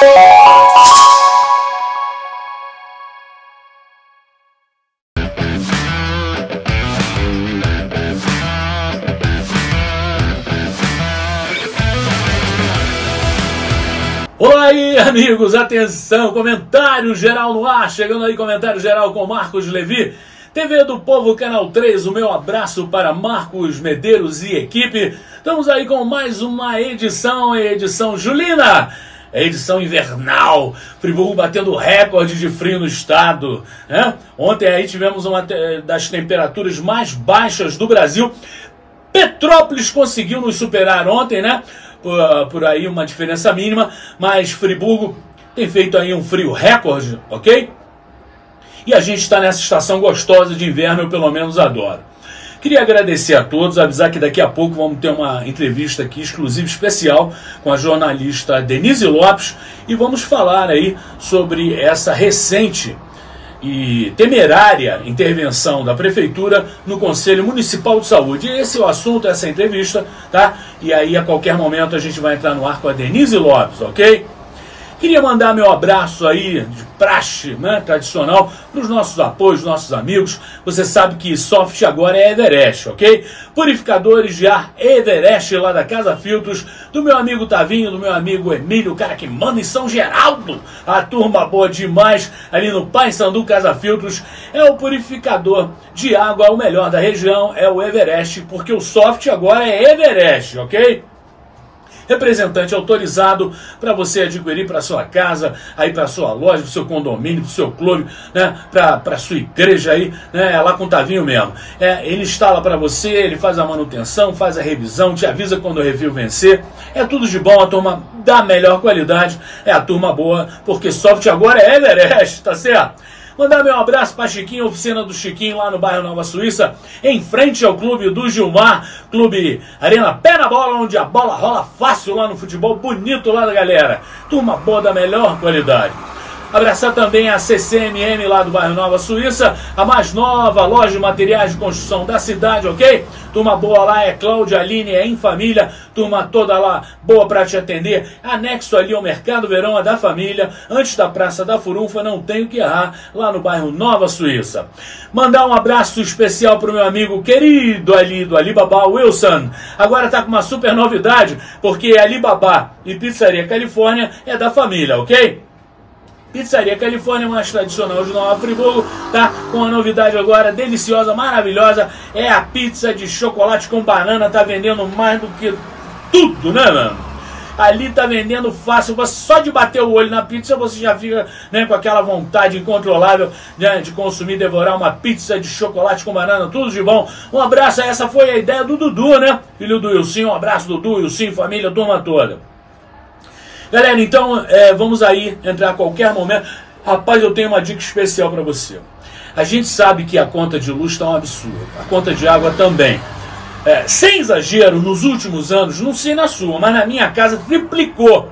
Olá aí, amigos, atenção, comentário geral no ar, chegando aí comentário geral com Marcos Levi, TV do Povo, Canal 3, o meu abraço para Marcos Medeiros e equipe. Estamos aí com mais uma edição, edição julina, edição invernal, Friburgo batendo recorde de frio no estado, né? Ontem aí tivemos uma das temperaturas mais baixas do Brasil. Petrópolis conseguiu nos superar ontem, né? Por aí uma diferença mínima, mas Friburgo tem feito aí um frio recorde, ok? E a gente está nessa estação gostosa de inverno, eu pelo menos adoro. Queria agradecer a todos, avisar que daqui a pouco vamos ter uma entrevista aqui exclusiva, especial, com a jornalista Denise Lopes, e vamos falar aí sobre essa recente e temerária intervenção da Prefeitura no Conselho Municipal de Saúde. E esse é o assunto, essa entrevista, tá? E aí a qualquer momento a gente vai entrar no ar com a Denise Lopes, ok? Queria mandar meu abraço aí, de praxe, né, tradicional, para os nossos apoios, nossos amigos. Você sabe que Soft agora é Everest, ok? Purificadores de ar Everest lá da Casa Filtros, do meu amigo Tavinho, do meu amigo Emílio, o cara que manda em São Geraldo. A turma boa demais, ali no Paissandu Casa Filtros. É o purificador de água, o melhor da região, é o Everest, porque o Soft agora é Everest, ok? Representante autorizado para você adquirir para sua casa, aí para sua loja, para o seu condomínio, para o seu clube, né, para sua igreja aí, né, é lá com o Tavinho mesmo. Ele instala para você, ele faz a manutenção, faz a revisão, te avisa quando o review vencer. É tudo de bom, a turma da melhor qualidade, é a turma boa, porque Soft agora é Everest, tá certo? Mandar meu abraço para Chiquinho, oficina do Chiquinho, lá no bairro Nova Suíça, em frente ao clube do Gilmar, clube Arena Pé na Bola, onde a bola rola fácil lá no futebol, bonito lá da galera. Turma boa da melhor qualidade. Abraçar também a CCMM lá do bairro Nova Suíça, a mais nova loja de materiais de construção da cidade, ok? Turma boa lá é Cláudia, Aline, é em família, turma toda lá boa para te atender. Anexo ali ao Mercado Verão, é da família, antes da Praça da Furunfa, não tem o que errar, lá no bairro Nova Suíça. Mandar um abraço especial pro meu amigo querido ali do Alibaba, Wilson. Agora tá com uma super novidade, porque Alibaba e Pizzaria Califórnia é da família, ok? Pizzaria Califórnia, mais tradicional de Nova Friburgo, tá? Com uma novidade agora deliciosa, maravilhosa, é a pizza de chocolate com banana, tá vendendo mais do que tudo, né, mano? Ali tá vendendo fácil, só de bater o olho na pizza você já fica, né, com aquela vontade incontrolável, né, de consumir, devorar uma pizza de chocolate com banana, tudo de bom. Um abraço, essa foi a ideia do Dudu, né? Filho do Wilson, um abraço Dudu, Wilson, família, turma toda. Galera, então vamos aí entrar a qualquer momento. Rapaz, eu tenho uma dica especial para você. A gente sabe que a conta de luz está um absurdo, a conta de água também. Sem exagero, nos últimos anos, não sei na sua, mas na minha casa triplicou.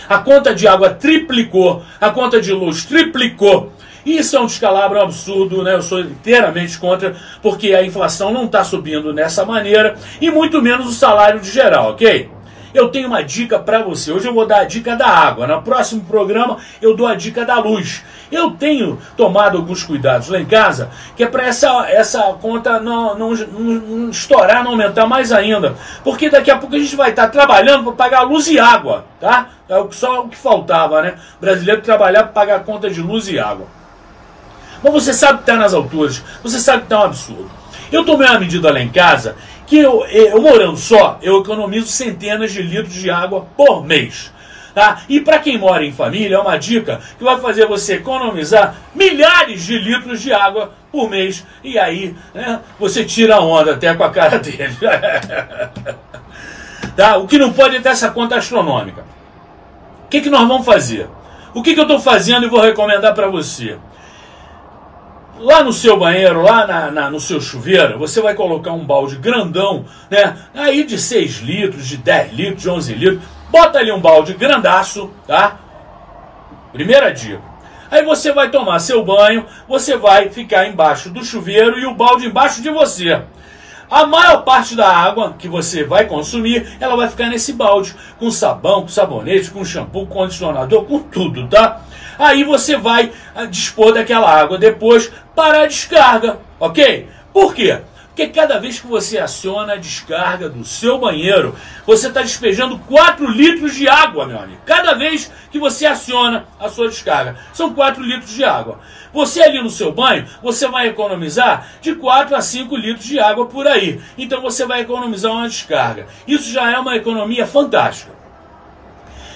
A conta de água triplicou, a conta de luz triplicou. Isso é um descalabro, um absurdo, né? Eu sou inteiramente contra, porque a inflação não está subindo dessa maneira, e muito menos o salário de geral, ok? Eu tenho uma dica para você. Hoje eu vou dar a dica da água. No próximo programa eu dou a dica da luz. Eu tenho tomado alguns cuidados lá em casa, que é para essa conta não estourar, não aumentar mais ainda. Porque daqui a pouco a gente vai estar trabalhando para pagar luz e água, tá? É só o que faltava, né? O brasileiro trabalhar para pagar a conta de luz e água. Mas você sabe que está nas alturas. Você sabe que está um absurdo. Eu tomei uma medida lá em casa que eu morando só, eu economizo centenas de litros de água por mês. Tá? E para quem mora em família, é uma dica que vai fazer você economizar milhares de litros de água por mês. E aí, né, você tira a onda até com a cara dele. Tá? O que não pode é ter essa conta astronômica. O que nós vamos fazer? O que eu estou fazendo e vou recomendar para você? Lá no seu banheiro, lá no seu chuveiro, você vai colocar um balde grandão, né? Aí de 6 litros, de 10 litros, de 11 litros. Bota ali um balde grandaço, tá? Primeira dica. Aí você vai tomar seu banho, você vai ficar embaixo do chuveiro e o balde embaixo de você. A maior parte da água que você vai consumir, ela vai ficar nesse balde, com sabão, com sabonete, com shampoo, com condicionador, com tudo, tá? Aí você vai dispor daquela água depois para a descarga, ok? Por quê? Porque cada vez que você aciona a descarga do seu banheiro, você está despejando 4 litros de água, meu amigo. Cada vez que você aciona a sua descarga, são 4 litros de água. Você ali no seu banho, você vai economizar de 4 a 5 litros de água por aí. Então você vai economizar uma descarga. Isso já é uma economia fantástica.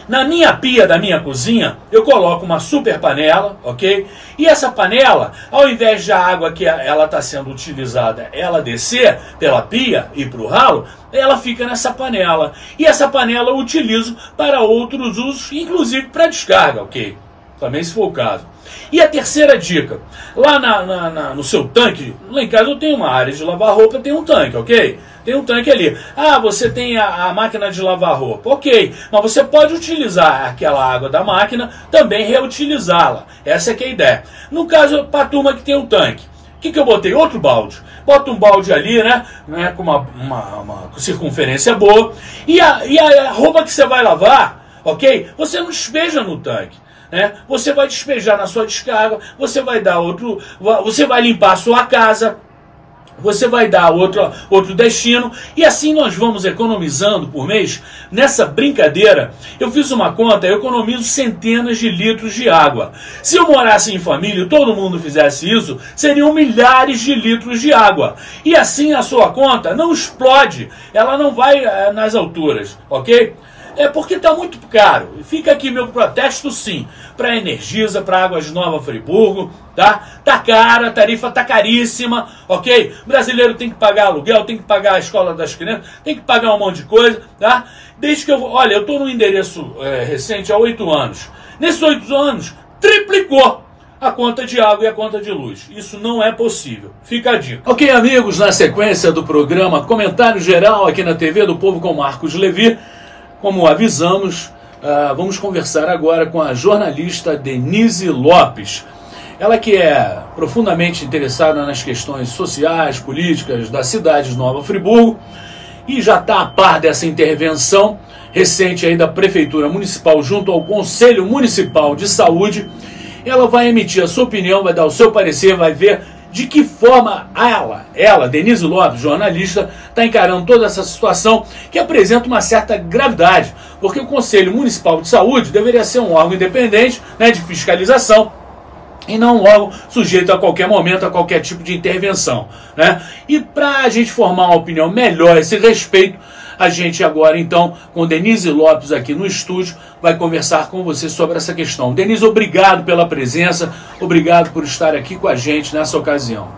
Na minha pia da minha cozinha, eu coloco uma super panela, ok? E essa panela, ao invés de a água que ela está sendo utilizada, ela descer pela pia e para o ralo, ela fica nessa panela. E essa panela eu utilizo para outros usos, inclusive para descarga, ok? Também se for o caso. E a terceira dica, lá no seu tanque, lá em casa eu tenho uma área de lavar roupa, eu tenho um tanque, ok? Tem um tanque ali. Ah, você tem a máquina de lavar roupa, ok. Mas você pode utilizar aquela água da máquina, também reutilizá-la. Essa é que é a ideia. No caso, para a turma que tem um tanque, o que eu botei? Outro balde. Bota um balde ali, né com uma circunferência boa. E a roupa que você vai lavar, ok? Você não despeja no tanque. Você vai despejar na sua descarga, você vai dar você vai limpar a sua casa, você vai dar outro destino, e assim nós vamos economizando por mês. Nessa brincadeira, eu fiz uma conta, eu economizo centenas de litros de água. Se eu morasse em família e todo mundo fizesse isso, seriam milhares de litros de água. E assim a sua conta não explode, ela não vai nas alturas, ok? É porque está muito caro. Fica aqui meu protesto, sim, para a Energisa, para Águas de Nova Friburgo, tá? Tá cara, a tarifa tá caríssima, ok? O brasileiro tem que pagar aluguel, tem que pagar a escola das crianças, tem que pagar um monte de coisa, tá? Desde que olha, eu estou no endereço recente há 8 anos. Nesses 8 anos, triplicou a conta de água e a conta de luz. Isso não é possível. Fica a dica. Ok, amigos, na sequência do programa Comentário Geral aqui na TV do Povo com Marcos Levi, como avisamos, vamos conversar agora com a jornalista Denise Lopes. Ela que é profundamente interessada nas questões sociais, políticas da cidade de Nova Friburgo e já está a par dessa intervenção recente aí da Prefeitura Municipal junto ao Conselho Municipal de Saúde. Ela vai emitir a sua opinião, vai dar o seu parecer, vai ver de que forma ela, Denise Lopes, jornalista, está encarando toda essa situação que apresenta uma certa gravidade, porque o Conselho Municipal de Saúde deveria ser um órgão independente, de fiscalização, e não um órgão sujeito a qualquer momento, a qualquer tipo de intervenção. E para a gente formar uma opinião melhor a esse respeito, a gente agora, então, com Denise Lopes aqui no estúdio, vai conversar com você sobre essa questão. Denise, obrigado pela presença, obrigado por estar aqui com a gente nessa ocasião.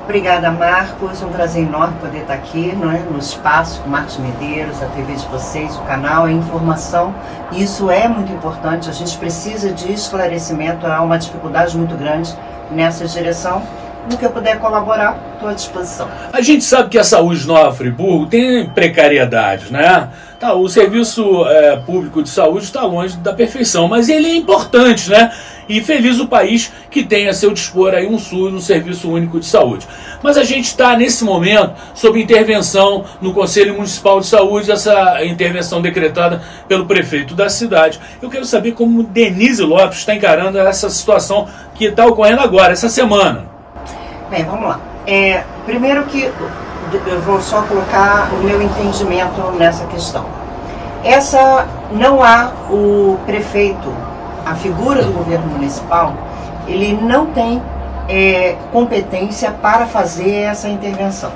Obrigada, Marcos. Um prazer enorme poder estar aqui no espaço com Marcos Medeiros, a TV de vocês, o canal, a informação. Isso é muito importante, a gente precisa de esclarecimento, há uma dificuldade muito grande nessa direção. No que eu puder colaborar, estou à disposição. A gente sabe que a saúde de Nova Friburgo tem precariedades, o serviço público de saúde está longe da perfeição, mas ele é importante, E feliz o país que tem a seu dispor aí um SUS, um Serviço Único de Saúde. Mas a gente está, nesse momento, sob intervenção no Conselho Municipal de Saúde, essa intervenção decretada pelo prefeito da cidade. Eu quero saber como Denise Lopes está encarando essa situação que está ocorrendo agora, essa semana. Bem, vamos lá. Primeiro que eu vou só colocar o meu entendimento nessa questão. Não há o prefeito, a figura do governo municipal, ele não tem competência para fazer essa intervenção.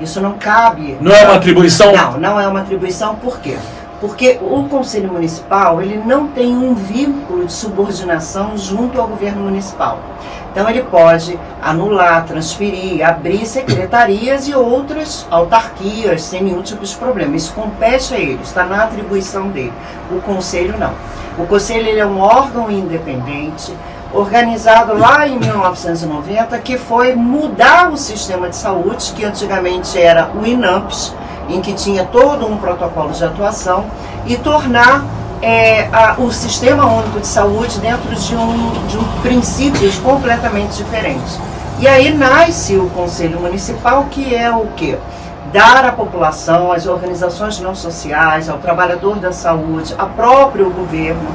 Isso não cabe. Não é uma atribuição? Não é uma atribuição. Por quê? Porque o Conselho Municipal ele não tem um vínculo de subordinação junto ao governo municipal. Então ele pode anular, transferir, abrir secretarias e outras autarquias sem nenhum tipo de problema. Isso compete a ele, está na atribuição dele. O Conselho não. O Conselho ele é um órgão independente, organizado lá em 1990, que foi mudar o sistema de saúde, que antigamente era o INAMPS, em que tinha todo um protocolo de atuação, e tornar o Sistema Único de Saúde dentro de princípios completamente diferentes. E aí nasce o Conselho Municipal, que é o quê? dar à população, às organizações não sociais, ao trabalhador da saúde, ao próprio governo,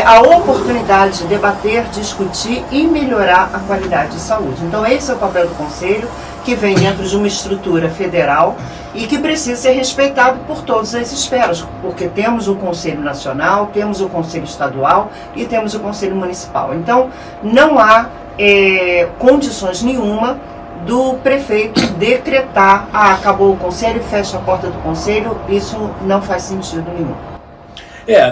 a oportunidade de debater, discutir e melhorar a qualidade de saúde. Então esse é o papel do Conselho, que vem dentro de uma estrutura federal e que precisa ser respeitado por todas as esferas, porque temos o Conselho Nacional, temos o Conselho Estadual e temos o Conselho Municipal. Então não há condições nenhuma do prefeito decretar: acabou o Conselho, fecha a porta do Conselho. Isso não faz sentido nenhum.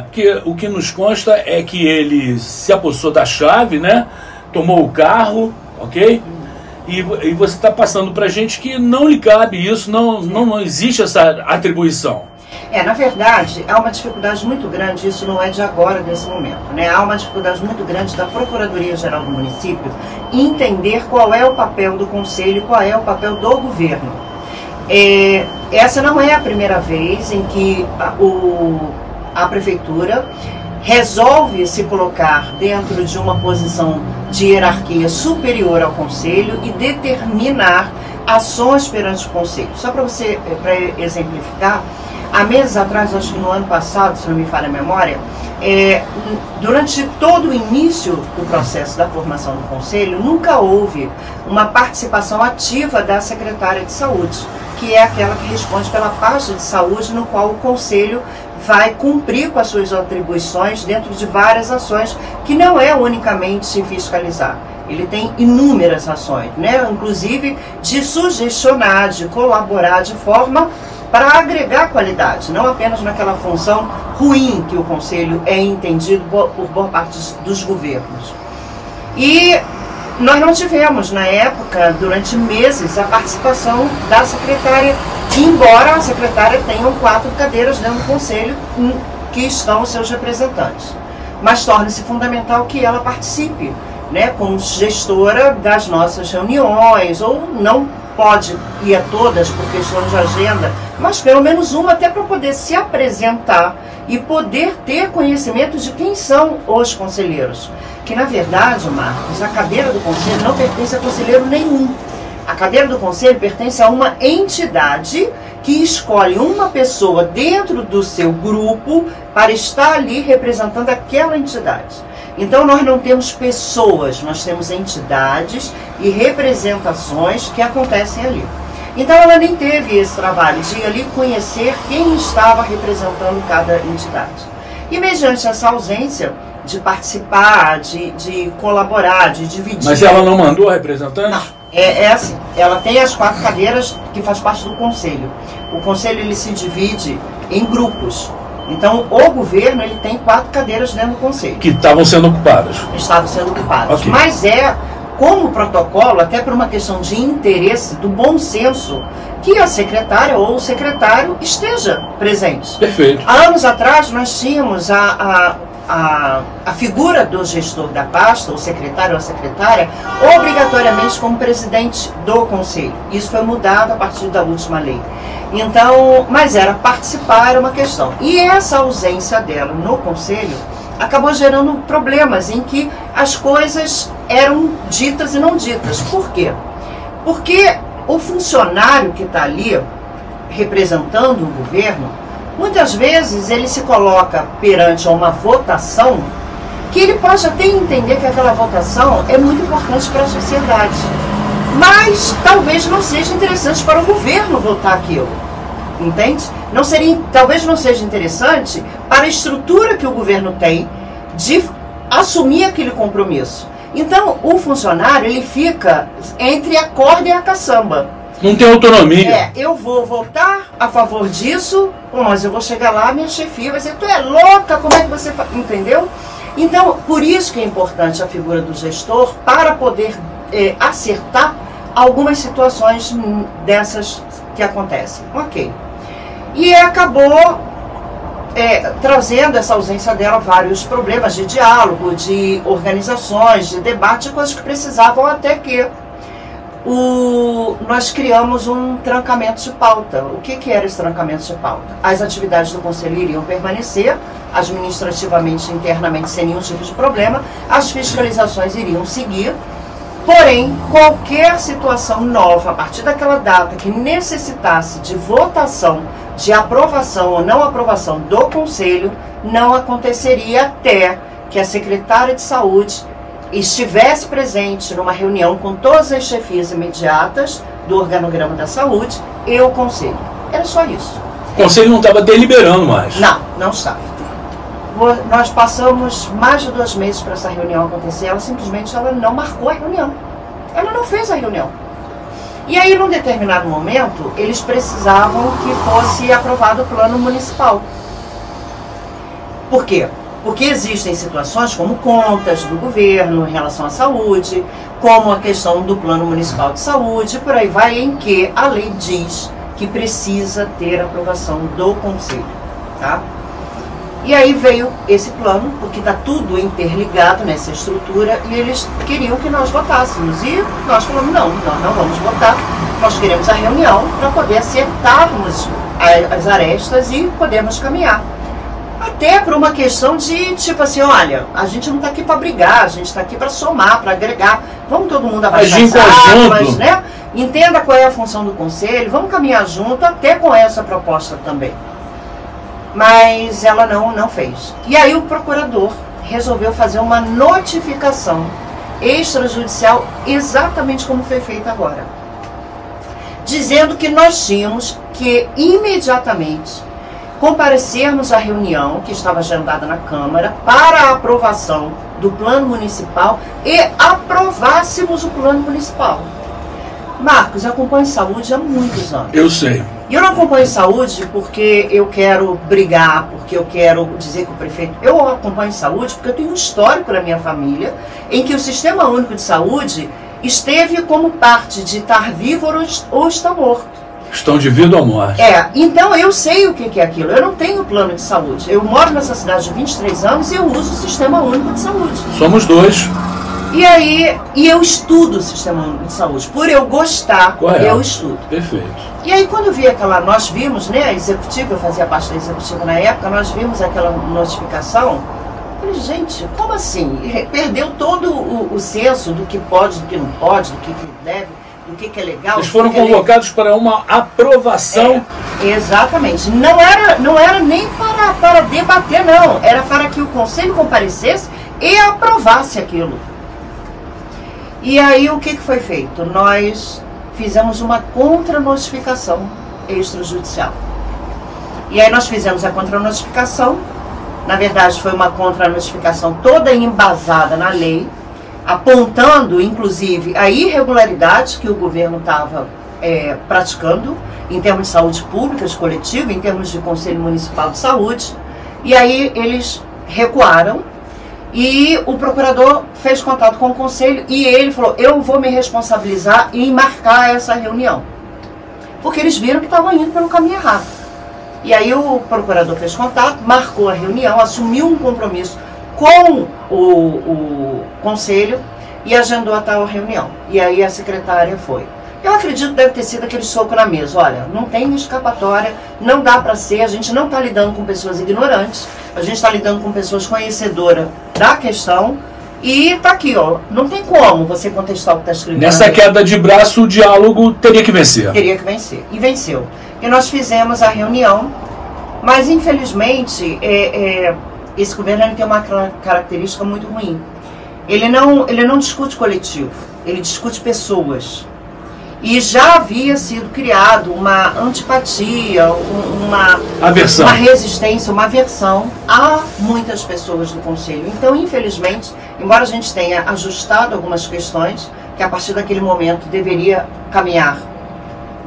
Porque o que nos consta é que ele se apossou da chave, né? Tomou o carro, ok? E você está passando para a gente que não lhe cabe isso, não existe essa atribuição. Na verdade, há uma dificuldade muito grande, isso não é de agora, desse momento, né? Há uma dificuldade muito grande da Procuradoria-Geral do município em entender qual é o papel do Conselho, qual é o papel do governo. Essa não é a primeira vez em que a Prefeitura resolve se colocar dentro de uma posição de hierarquia superior ao Conselho e determinar ações perante o Conselho. Só para exemplificar, há meses atrás, acho que no ano passado, se não me falha a memória, durante todo o início do processo da formação do Conselho, nunca houve uma participação ativa da Secretária de Saúde, que é aquela que responde pela pasta de saúde, no qual o Conselho vai cumprir com as suas atribuições dentro de várias ações, que não é unicamente se fiscalizar. Ele tem inúmeras ações, né? Inclusive de sugestionar, de colaborar de forma para agregar qualidade, não apenas naquela função ruim que o Conselho é entendido por boa parte dos governos. E nós não tivemos, na época, durante meses, a participação da secretária, embora a secretária tenha 4 cadeiras dentro do Conselho que estão os seus representantes. Mas torna-se fundamental que ela participe, né, como gestora das nossas reuniões, ou não pode ir a todas por questões de agenda, mas pelo menos uma, até para poder se apresentar e poder ter conhecimento de quem são os conselheiros. Que na verdade, Marcos, a cadeira do Conselho não pertence a conselheiro nenhum. A cadeira do Conselho pertence a uma entidade que escolhe uma pessoa dentro do seu grupo para estar ali representando aquela entidade. Então nós não temos pessoas, nós temos entidades e representações que acontecem ali. Então ela nem teve esse trabalho de ali conhecer quem estava representando cada entidade. E mediante essa ausência de participar, de colaborar, de dividir... Mas ela não mandou representante? Não. Assim, ela tem as 4 cadeiras que faz parte do Conselho. O Conselho ele se divide em grupos. Então, o governo ele tem 4 cadeiras dentro do Conselho. Que estavam sendo ocupadas. Estavam sendo ocupadas. Okay. Mas como protocolo, até por uma questão de interesse, do bom senso, que a secretária ou o secretário esteja presente. Perfeito. Há anos atrás, nós tínhamos a figura do gestor da pasta, o secretário ou a secretária, obrigatoriamente como presidente do Conselho. Isso foi mudado a partir da última lei. Então, mas participar era uma questão. E essa ausência dela no Conselho acabou gerando problemas em que as coisas eram ditas e não ditas. Por quê? Porque o funcionário que está ali representando o governo, muitas vezes ele se coloca perante uma votação que ele pode até entender que aquela votação é muito importante para a sociedade, mas talvez não seja interessante para o governo votar aquilo, entende? Talvez não seja interessante para a estrutura que o governo tem de assumir aquele compromisso. Então o funcionário ele fica entre a corda e a caçamba. Não tem autonomia. Eu vou votar a favor disso, mas eu vou chegar lá, minha chefia vai dizer: tu é louca, como é que você faz? Entendeu? Então, por isso que é importante a figura do gestor, para poder acertar algumas situações dessas que acontecem. Ok. E acabou trazendo essa ausência dela vários problemas de diálogo, de organizações, de debate, coisas que precisavam até que nós criamos um trancamento de pauta. O que era esse trancamento de pauta? As atividades do Conselho iriam permanecer, administrativamente, internamente, sem nenhum tipo de problema, as fiscalizações iriam seguir, Porém, qualquer situação nova, a partir daquela data que necessitasse de votação, de aprovação ou não aprovação do Conselho, não aconteceria até que a secretária de Saúde estivesse presente numa reunião com todas as chefias imediatas do organograma da saúde e o Conselho. Era só isso. O Conselho não estava deliberando mais? Não, não estava. Nós passamos mais de 2 meses para essa reunião acontecer, ela não marcou a reunião. Ela não fez a reunião. E aí, num determinado momento, eles precisavam que fosse aprovado o plano municipal. Por quê? Porque existem situações como contas do governo em relação à saúde, como a questão do plano municipal de saúde, por aí vai, em que a lei diz que precisa ter aprovação do Conselho, tá? E aí veio esse plano, porque está tudo interligado nessa estrutura, e eles queriam que nós votássemos. E nós falamos, não, nós não vamos votar, nós queremos a reunião para poder acertarmos as arestas e podermos caminhar. Até por uma questão de, tipo assim, olha, a gente não está aqui para brigar, a gente está aqui para somar, para agregar. Vamos todo mundo abaixar as armas, né? Entenda qual é a função do Conselho, vamos caminhar junto até com essa proposta também. Mas ela não fez. E aí o procurador resolveu fazer uma notificação extrajudicial, exatamente como foi feita agora, dizendo que nós tínhamos que imediatamente comparecermos à reunião que estava agendada na Câmara para a aprovação do plano municipal e aprovássemos o plano municipal. Marcos, eu acompanho saúde há muitos anos. Eu sei. E eu não acompanho saúde porque eu quero brigar, porque eu quero dizer que o prefeito... Eu acompanho saúde porque eu tenho um histórico na minha família em que o Sistema Único de Saúde esteve como parte de estar vivo ou estar morto. Estão de vida ou morte. Então eu sei o que é aquilo. Eu não tenho plano de saúde. Eu moro nessa cidade de 23 anos e eu uso o Sistema Único de Saúde. Somos dois. E eu estudo o Sistema Único de Saúde. Por eu gostar, eu estudo. Perfeito. E aí quando eu vi nós vimos, né, a executiva, eu fazia parte da executiva na época, nós vimos aquela notificação, eu falei, gente, como assim? Perdeu todo o senso do que pode, do que não pode, do que deve, do que é legal. Eles foram convocados para uma aprovação. Exatamente. Não era nem para debater, não. Era para que o Conselho comparecesse e aprovasse aquilo. E aí o que foi feito? Nós fizemos uma contranotificação extrajudicial. E aí nós fizemos a contranotificação. Na verdade foi uma contranotificação toda embasada na lei, apontando inclusive a irregularidade que o governo estava praticando em termos de saúde pública, de coletivo, em termos de Conselho Municipal de Saúde. E aí eles recuaram. E o procurador fez contato com o Conselho e ele falou, eu vou me responsabilizar em marcar essa reunião. Porque eles viram que estavam indo pelo caminho errado. E aí o procurador fez contato, marcou a reunião, assumiu um compromisso com o Conselho e agendou a tal reunião. E aí a secretária foi. Eu acredito que deve ter sido aquele soco na mesa. Olha, não tem escapatória, não dá para ser, a gente não está lidando com pessoas ignorantes, a gente está lidando com pessoas conhecedoras da questão e está aqui, ó, não tem como você contestar o que está escrito. Nessa queda de braço, o diálogo teria que vencer. Teria que vencer, e venceu. E nós fizemos a reunião, mas infelizmente esse governo tem uma característica muito ruim. Ele não discute coletivo, ele discute pessoas. E já havia sido criado uma antipatia, uma aversão. Uma resistência, uma aversão a muitas pessoas do Conselho. Então, infelizmente, embora a gente tenha ajustado algumas questões, que a partir daquele momento deveria caminhar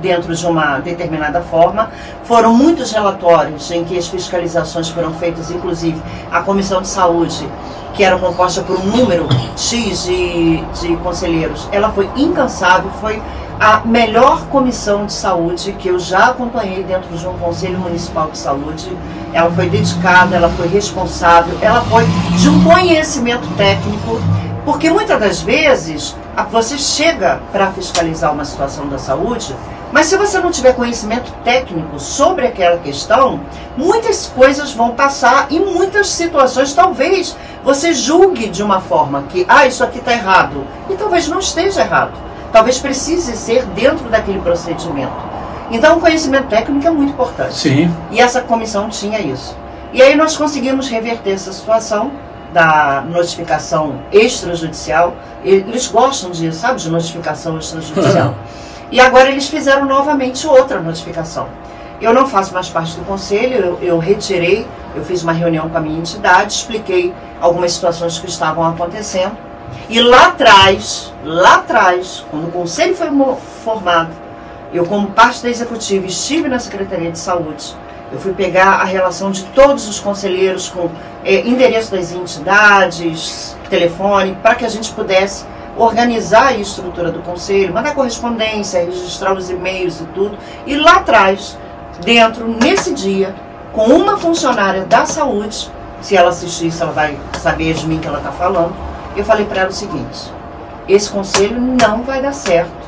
dentro de uma determinada forma, foram muitos relatórios em que as fiscalizações foram feitas, inclusive a Comissão de Saúde, que era composta por um número X de conselheiros, ela foi incansável, foi a melhor comissão de saúde que eu já acompanhei dentro de um Conselho Municipal de Saúde. Ela foi dedicada, ela foi responsável, ela foi de um conhecimento técnico, porque muitas das vezes você chega para fiscalizar uma situação da saúde, mas se você não tiver conhecimento técnico sobre aquela questão, muitas coisas vão passar e muitas situações talvez você julgue de uma forma que, isso aqui está errado, e talvez não esteja errado, talvez precise ser dentro daquele procedimento. Então o conhecimento técnico é muito importante. Sim. E essa comissão tinha isso. E aí nós conseguimos reverter essa situação da notificação extrajudicial. Eles gostam disso, sabe, de notificação extrajudicial. E agora eles fizeram novamente outra notificação. Eu não faço mais parte do conselho, eu retirei, eu fiz uma reunião com a minha entidade, expliquei algumas situações que estavam acontecendo. E lá atrás, quando o conselho foi formado, eu, como parte da executiva, estive na Secretaria de Saúde. Eu fui pegar a relação de todos os conselheiros com endereço das entidades, telefone, para que a gente pudesse organizar a estrutura do conselho, mandar correspondência, registrar os e-mails e tudo. E lá atrás, nesse dia, com uma funcionária da saúde, se ela assistisse, ela vai saber de mim que ela está falando, eu falei para ela o seguinte: esse conselho não vai dar certo.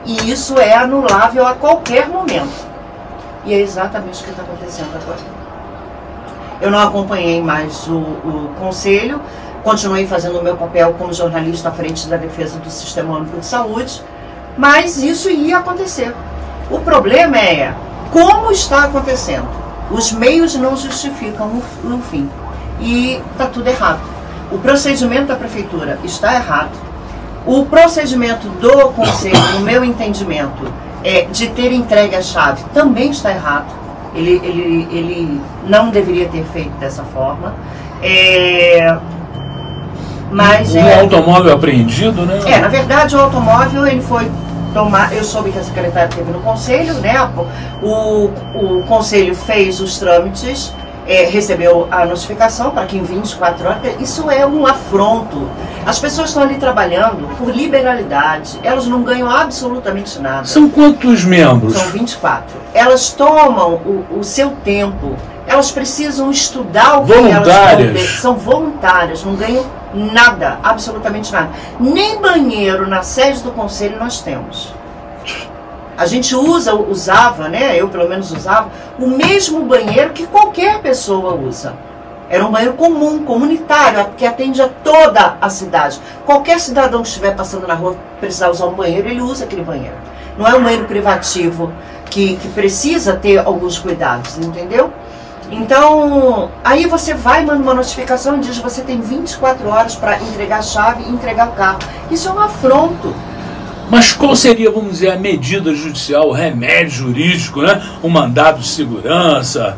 E isso é anulável a qualquer momento. E é exatamente o que está acontecendo agora. Eu não acompanhei mais o conselho, continuei fazendo o meu papel como jornalista à frente da defesa do Sistema Único de Saúde, mas isso ia acontecer. O problema é como está acontecendo. Os meios não justificam no fim. E está tudo errado. O procedimento da prefeitura está errado. O procedimento do conselho, no meu entendimento, de ter entregue a chave também está errado. Ele não deveria ter feito dessa forma. Mas o automóvel apreendido, né? Na verdade, o automóvel ele foi tomar. Eu soube que a secretária esteve no conselho, né? O conselho fez os trâmites. Recebeu a notificação para que em 24 horas, isso é um afronto. As pessoas estão ali trabalhando por liberalidade, elas não ganham absolutamente nada. São quantos membros? São 24. Elas tomam o seu tempo, elas precisam estudar o que elas vão ter. São voluntárias, não ganham nada, absolutamente nada. Nem banheiro na sede do conselho nós temos. A gente usava, né? Eu pelo menos usava, o mesmo banheiro que qualquer pessoa usa. Era um banheiro comum, comunitário, que atende a toda a cidade. Qualquer cidadão que estiver passando na rua precisar usar um banheiro, ele usa aquele banheiro. Não é um banheiro privativo que precisa ter alguns cuidados, entendeu? Então, aí você vai, manda uma notificação e diz que você tem 24 horas para entregar a chave e entregar o carro. Isso é um afronto. Mas qual seria, vamos dizer, a medida judicial, o remédio jurídico, né? Um mandado de segurança?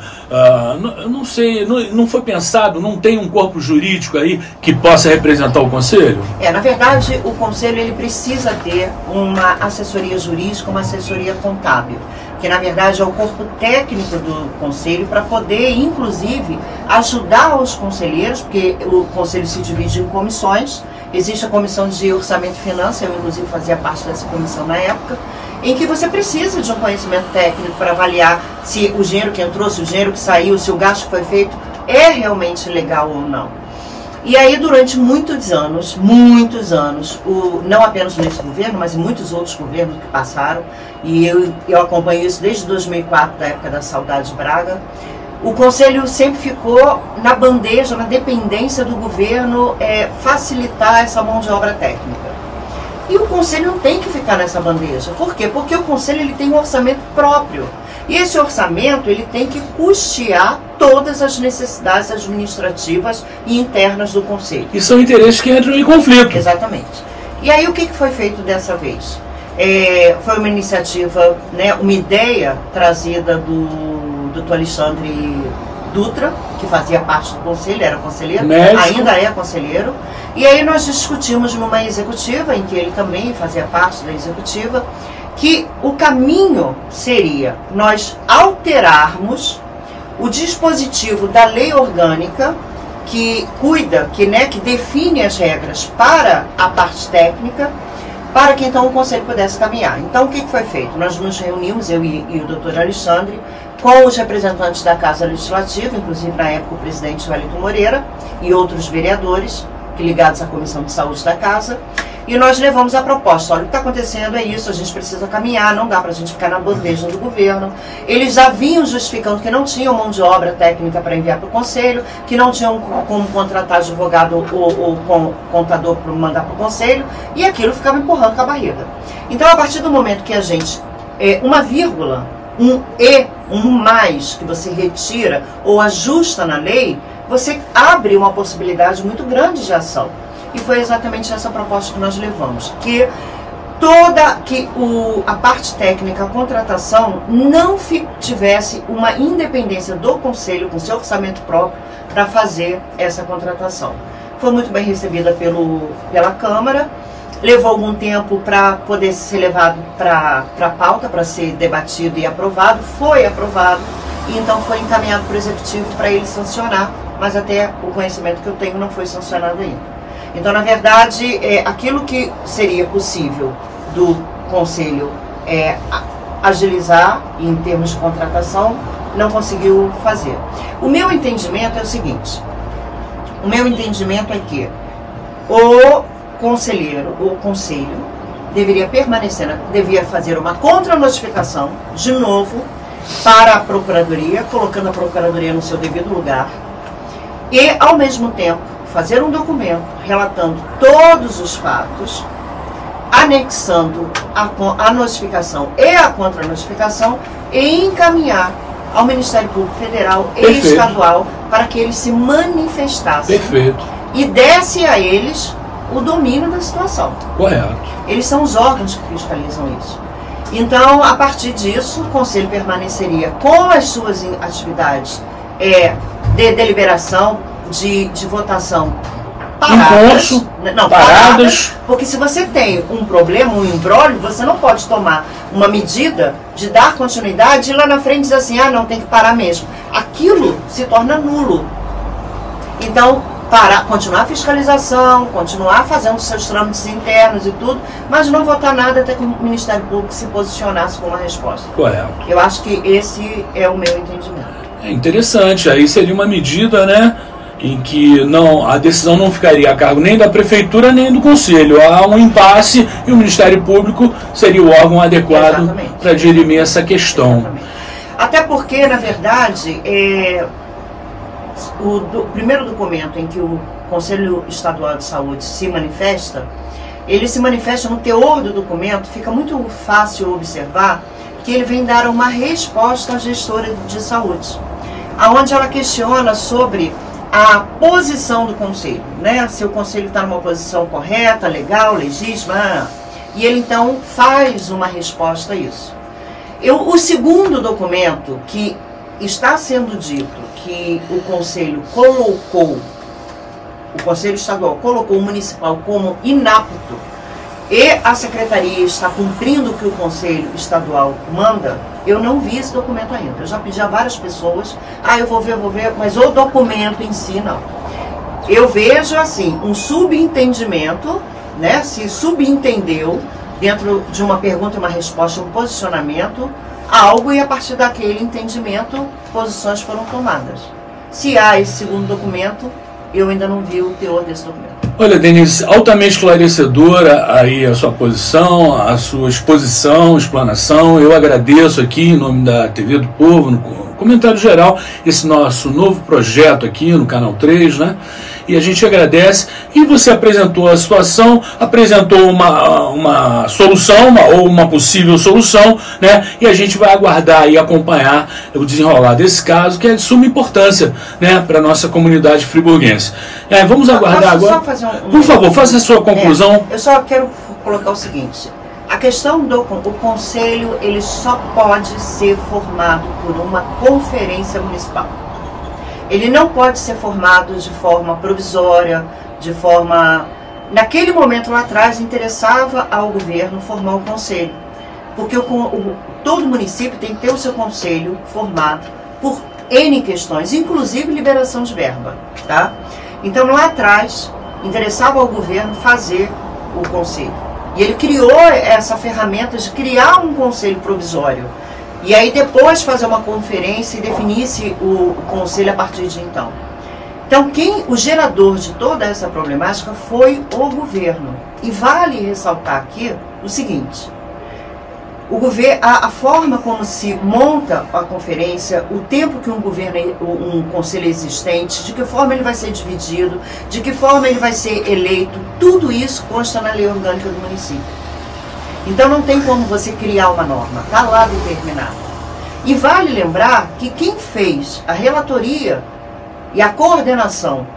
Não sei, não foi pensado, não tem um corpo jurídico aí que possa representar o conselho? Na verdade, o conselho ele precisa ter uma assessoria jurídica, uma assessoria contábil, que na verdade é o corpo técnico do conselho para poder, inclusive, ajudar os conselheiros, porque o conselho se divide em comissões. Existe a comissão de orçamento e finanças, eu inclusive fazia parte dessa comissão na época, em que você precisa de um conhecimento técnico para avaliar se o dinheiro que entrou, se o dinheiro que saiu, se o gasto que foi feito é realmente legal ou não. E aí durante muitos anos, não apenas nesse governo, mas em muitos outros governos que passaram, e eu acompanho isso desde 2004, da época da Saudade Braga, o conselho sempre ficou na bandeja, na dependência do governo facilitar essa mão de obra técnica. E o conselho não tem que ficar nessa bandeja. Por quê? Porque o conselho ele tem um orçamento próprio. E esse orçamento ele tem que custear todas as necessidades administrativas e internas do conselho. E são interesses que entram em conflito. Exatamente. E aí o que foi feito dessa vez? Foi uma iniciativa, né, uma ideia trazida do Dr. Alexandre Dutra, que fazia parte do conselho, era conselheiro, médico. Ainda é conselheiro. E aí nós discutimos numa executiva, em que ele também fazia parte da executiva, que o caminho seria nós alterarmos o dispositivo da lei orgânica que cuida, que define as regras para a parte técnica, para que então o conselho pudesse caminhar. Então o que foi feito? Nós nos reunimos, eu e o doutor Alexandre, com os representantes da Casa Legislativa, inclusive na época o presidente Wellington Moreira e outros vereadores ligados à Comissão de Saúde da Casa, E nós levamos a proposta, olha, o que está acontecendo é isso, a gente precisa caminhar, não dá para a gente ficar na bandeja do governo. Eles já vinham justificando que não tinham mão de obra técnica para enviar para o Conselho, que não tinham como contratar advogado ou contador para mandar para o Conselho, e aquilo ficava empurrando com a barriga. Então, a partir do momento que a gente, uma vírgula, um e, um mais, que você retira ou ajusta na lei, você abre uma possibilidade muito grande de ação. E foi exatamente essa proposta que nós levamos, que a parte técnica, a contratação, não tivesse uma independência do Conselho, com seu orçamento próprio, para fazer essa contratação. Foi muito bem recebida pela Câmara, levou algum tempo para poder ser levado para a pauta, para ser debatido e aprovado, foi aprovado, e então foi encaminhado para o Executivo para ele sancionar, mas até o conhecimento que eu tenho não foi sancionado ainda. Então, na verdade, aquilo que seria possível do Conselho agilizar em termos de contratação, não conseguiu fazer. O meu entendimento é o seguinte, o meu entendimento é que o Conselho deveria permanecer, devia fazer uma contranotificação, de novo, para a Procuradoria, colocando a Procuradoria no seu devido lugar, e, ao mesmo tempo, fazer um documento relatando todos os fatos, anexando a notificação e a contranotificação e encaminhar ao Ministério Público Federal e Estadual para que eles se manifestassem e desse a eles o domínio da situação. Correto. Eles são os órgãos que fiscalizam isso. Então, a partir disso, o Conselho permaneceria com as suas atividades de deliberação, de votação paradas, porque se você tem um problema, um imbróglio, você não pode tomar uma medida de dar continuidade e lá na frente dizer assim, não, tem que parar mesmo. Aquilo se torna nulo. Então, continuar a fiscalização, continuar fazendo seus trâmites internos e tudo, mas não votar nada até que o Ministério Público se posicionasse com uma resposta. Correto. Eu acho que esse é o meu entendimento. É interessante, aí seria uma medida, né, em que a decisão não ficaria a cargo nem da Prefeitura nem do Conselho. Há um impasse e o Ministério Público seria o órgão adequado para dirimir essa questão. Exatamente. Até porque, na verdade, o primeiro documento em que o Conselho Estadual de Saúde se manifesta, ele se manifesta no teor do documento, fica muito fácil observar que ele vem dar uma resposta à gestora de saúde, aonde ela questiona sobre a posição do Conselho, né? Se o Conselho está numa posição correta, legal, legítima, e ele então faz uma resposta a isso. O segundo documento que está sendo dito que o Conselho Estadual colocou o municipal como inapto e a Secretaria está cumprindo o que o Conselho Estadual manda, eu não vi esse documento ainda. Eu já pedi a várias pessoas, eu vou ver, mas o documento em si não. Eu vejo assim, um subentendimento, né? Se subentendeu dentro de uma pergunta e uma resposta, um posicionamento, algo, e a partir daquele entendimento, posições foram tomadas. Se há esse segundo documento, eu ainda não vi o teor desse documento. Olha, Denise, altamente esclarecedora aí a sua posição, a sua exposição, explanação. Eu agradeço aqui, em nome da TV do Povo, no comentário geral, esse nosso novo projeto aqui no Canal 3, né? E a gente agradece. E você apresentou a situação, apresentou uma solução, ou uma possível solução, né? E a gente vai aguardar e acompanhar o desenrolar desse caso, que é de suma importância, né, para a nossa comunidade friburguense. Vamos aguardar agora. Só fazer Por favor, faça a sua conclusão. Eu só quero colocar o seguinte. A questão do Conselho, ele só pode ser formado por uma conferência municipal. Ele não pode ser formado de forma provisória, de forma... Naquele momento lá atrás, interessava ao governo formar o Conselho. Porque todo município tem que ter o seu Conselho formado por N questões, inclusive liberação de verba, tá? Então, lá atrás, interessava ao governo fazer o Conselho. E ele criou essa ferramenta de criar um Conselho provisório. E aí depois fazer uma conferência e definisse o Conselho a partir de então. Então, o gerador de toda essa problemática foi o governo. E vale ressaltar aqui o seguinte: a forma como se monta a conferência, o tempo que um conselho existente, de que forma ele vai ser dividido, de que forma ele vai ser eleito, tudo isso consta na lei orgânica do município. Então não tem como você criar uma norma, está lá determinado. E vale lembrar que quem fez a relatoria e a coordenação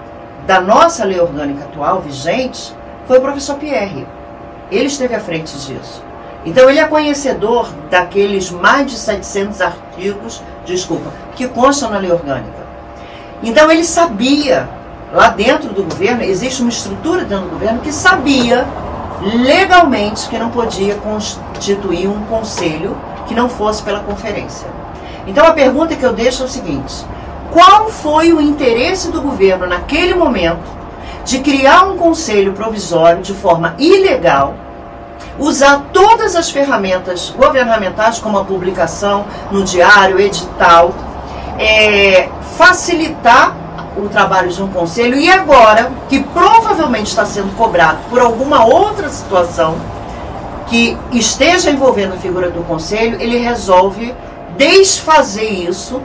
da nossa lei orgânica atual, vigente, foi o professor Pierre. Ele esteve à frente disso. Então ele é conhecedor daqueles mais de 700 artigos, que constam na lei orgânica. Então ele sabia, lá dentro do governo, existe uma estrutura dentro do governo que sabia legalmente que não podia constituir um conselho que não fosse pela conferência. Então a pergunta que eu deixo é o seguinte: qual foi o interesse do governo naquele momento de criar um conselho provisório de forma ilegal, usar todas as ferramentas governamentais, como a publicação no diário, edital, facilitar o trabalho de um conselho, e agora, que provavelmente está sendo cobrado por alguma outra situação que esteja envolvendo a figura do conselho, ele resolve desfazer isso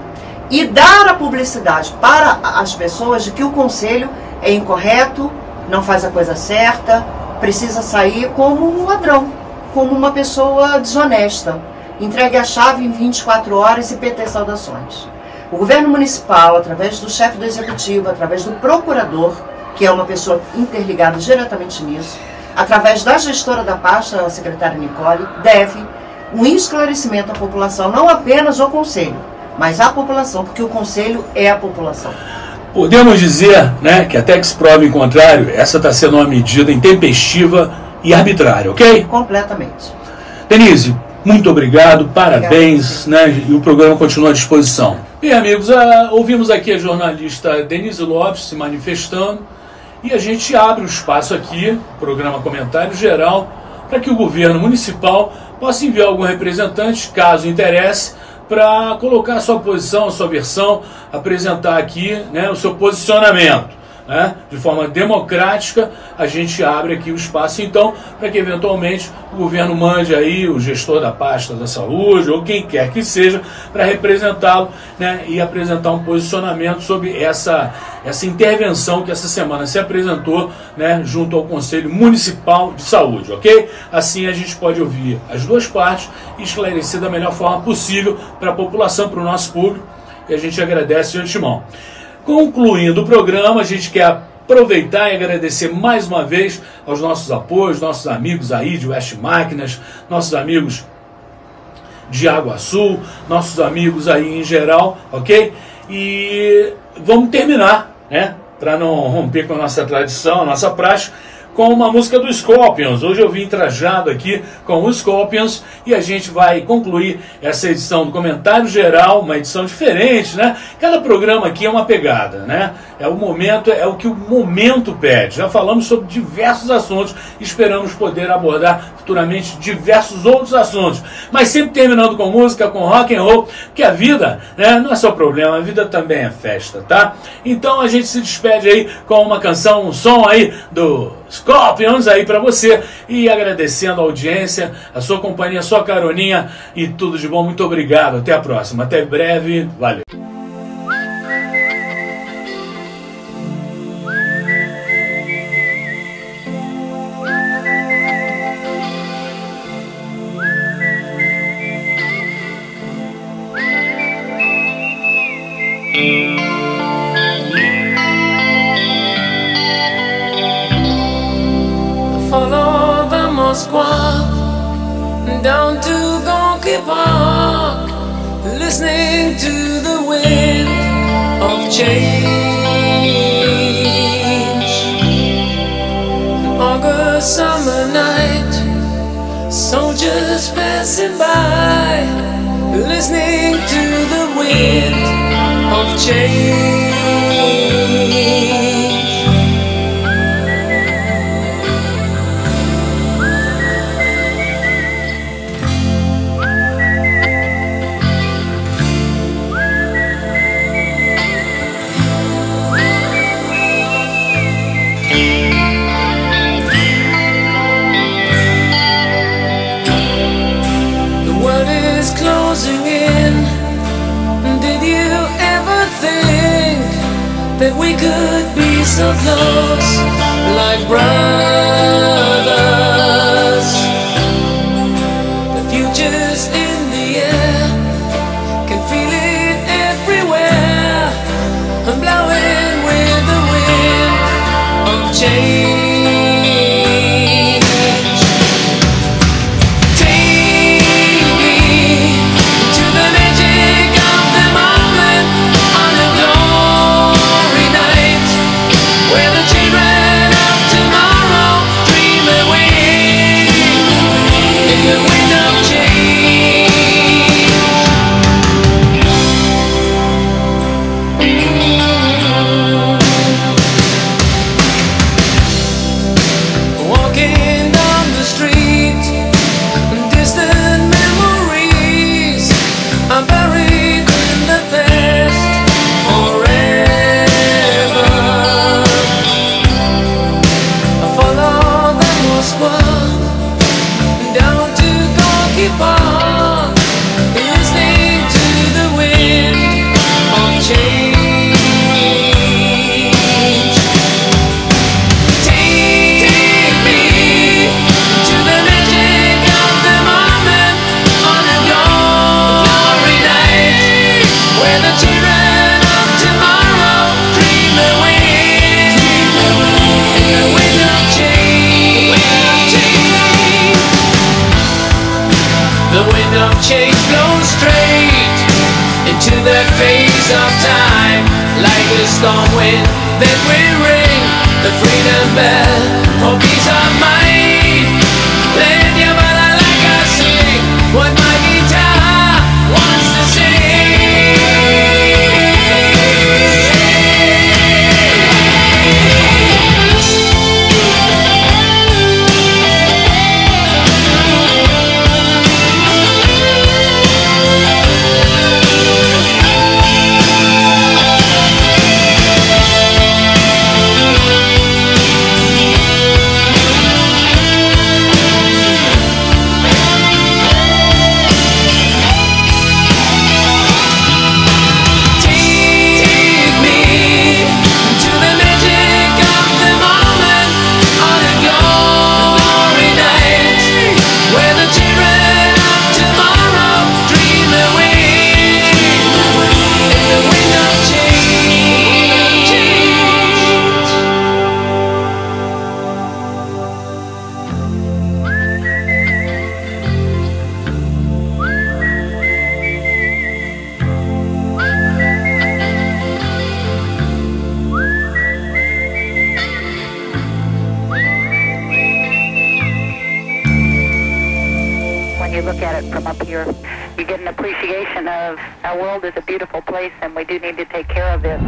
e dar a publicidade para as pessoas de que o conselho é incorreto, não faz a coisa certa, precisa sair como um ladrão, como uma pessoa desonesta, entregue a chave em 24 horas e PT saudações. O governo municipal, através do chefe do executivo, através do procurador, que é uma pessoa interligada diretamente nisso, através da gestora da pasta, a secretária Nicole, deve um esclarecimento à população, não apenas ao conselho, mas à população, porque o conselho é a população. Podemos dizer, né, que até que se prove em contrário, essa está sendo uma medida intempestiva e arbitrária, ok? Completamente. Denise, muito obrigado, parabéns, né, e o programa continua à disposição. Bem, amigos, ouvimos aqui a jornalista Denise Lopes se manifestando e a gente abre o espaço aqui, programa Comentário Geral, para que o governo municipal possa enviar algum representante, caso interesse, para colocar a sua posição, a sua versão, apresentar aqui, né, o seu posicionamento. Né? De forma democrática, a gente abre aqui o espaço, então, para que eventualmente o governo mande aí o gestor da pasta da saúde, ou quem quer que seja, para representá-lo, né, e apresentar um posicionamento sobre essa intervenção que essa semana se apresentou, né, junto ao Conselho Municipal de Saúde, ok? Assim a gente pode ouvir as duas partes e esclarecer da melhor forma possível para a população, para o nosso público, e a gente agradece de antemão. Concluindo o programa, a gente quer aproveitar e agradecer mais uma vez aos nossos apoios, nossos amigos aí de West Máquinas, nossos amigos de Água Sul, nossos amigos aí em geral, ok? E vamos terminar, né, para não romper com a nossa tradição, a nossa prática, com uma música do Scorpions. Hoje eu vim trajado aqui com os Scorpions e a gente vai concluir essa edição do Comentário Geral, uma edição diferente, né? Cada programa aqui é uma pegada, né? É o que o momento pede. Já falamos sobre diversos assuntos, esperamos poder abordar futuramente diversos outros assuntos, mas sempre terminando com música, com rock and roll, porque a vida, né, não é só problema, a vida também é festa, tá? Então a gente se despede aí com uma canção, um som aí do Scorpions aí pra você, e agradecendo a audiência, a sua companhia, a sua caroninha e tudo de bom. Muito obrigado, até a próxima, até breve, valeu. Down to Gonky Park, listening to the wind of change. An August summer night, soldiers passing by, listening to the wind of change. could be so close, like brothers. The future's in the air, can feel it everywhere. I'm blowing with the wind of change. Change blows straight into that phase of time, like a storm wind that will ring the freedom bell for peace of mind. Let your body like I sing what my guitar wants to sing. Look at it from up here, you get an appreciation of our world is a beautiful place, and we do need to take care of it.